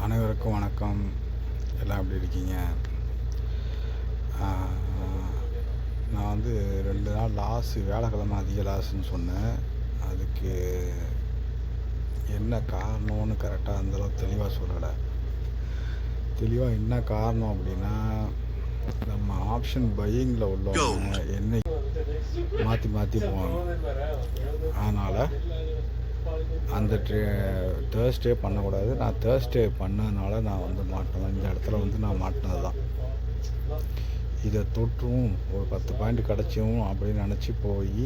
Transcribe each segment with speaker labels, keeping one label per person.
Speaker 1: அனைவருக்கும் வணக்கம். எல்லாம் எப்படி இருக்கீங்க? நான் வந்து 2 நாள் லாஸு, வியாழக்கிழமை அதிக லாஸுன்னு சொன்னேன். அதுக்கு என்ன காரணம்னு கரெக்டாக அந்தளவுக்கு தெளிவாக சொல்லலை. தெளிவாக என்ன காரணம் அப்படின்னா, நம்ம ஆப்ஷன் பையிங்கில் உள்ளவங்க என்னை மாற்றி போவாங்க. அதனால் அந்த தேர்ஸ்டே பண்ணக்கூடாது. நான் தேர்ஸ்டே பண்ணதுனால நான் வந்து மாட்டினேன். இந்த இடத்துல வந்து நான் மாட்டினது தான். இதை தொற்றும் ஒரு 10 பாயிண்ட் கிடச்சும் அப்படின்னு நினச்சி போய்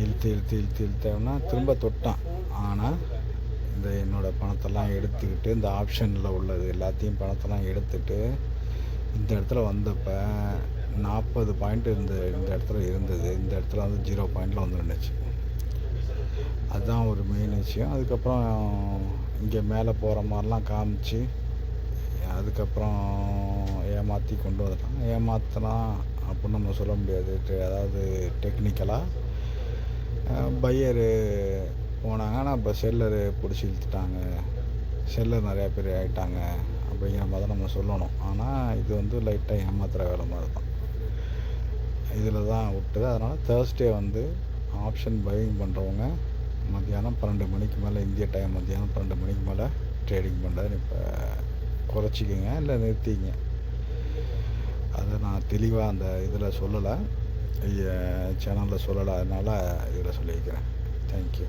Speaker 1: இழுத்தேன்னா திரும்ப தொட்டான். ஆனால் இந்த என்னோடய பணத்தெல்லாம் எடுத்துக்கிட்டு, இந்த ஆப்ஷனில் உள்ளது எல்லாத்தையும் பணத்தெல்லாம் எடுத்துகிட்டு இந்த இடத்துல வந்தப்போ 40 பாயிண்ட் இந்த இடத்துல இருந்தது. இந்த இடத்துல வந்து 0 பாயிண்டில் வந்து நின்றுச்சு. அதுதான் ஒரு மெயின் விஷயம். அதுக்கப்புறம் இங்கே மேலே போகிற மாதிரிலாம் காமிச்சு அதுக்கப்புறம் ஏமாற்றி கொண்டு வந்துட்டாங்க. ஏமாற்றலாம் அப்படின்னு நம்ம சொல்ல முடியாது. அதாவது டெக்னிக்கலாக பையரு போனாங்க, ஆனால் இப்போ செல்லரு பிடிச்சி இழுத்துட்டாங்க, செல்லர் நிறையா பேர் ஆகிட்டாங்க அப்படிங்கிற மாதிரி தான் நம்ம சொல்லணும். ஆனால் இது வந்து லைட்டாக ஏமாத்துகிற வேலை மாதிரி தான். இதில் தான் விட்டுது. அதனால் தேர்ஸ்டே வந்து ஆப்ஷன் பையிங் பண்ணுறவங்க மத்தியானம் 12 மணிக்கு மேலே, இந்திய டைம் மத்தியானம் 12 மணிக்கு மேலே ட்ரேடிங் பண்ணுறது இப்போ குறைச்சிக்கிங்க, இல்லை நிறுத்திங்க. அதை நான் தெளிவாக அந்த இதில் சொல்லலை, சேனலில் சொல்லலை. அதனால் இதில் சொல்லியிருக்கிறேன். தேங்க்யூ.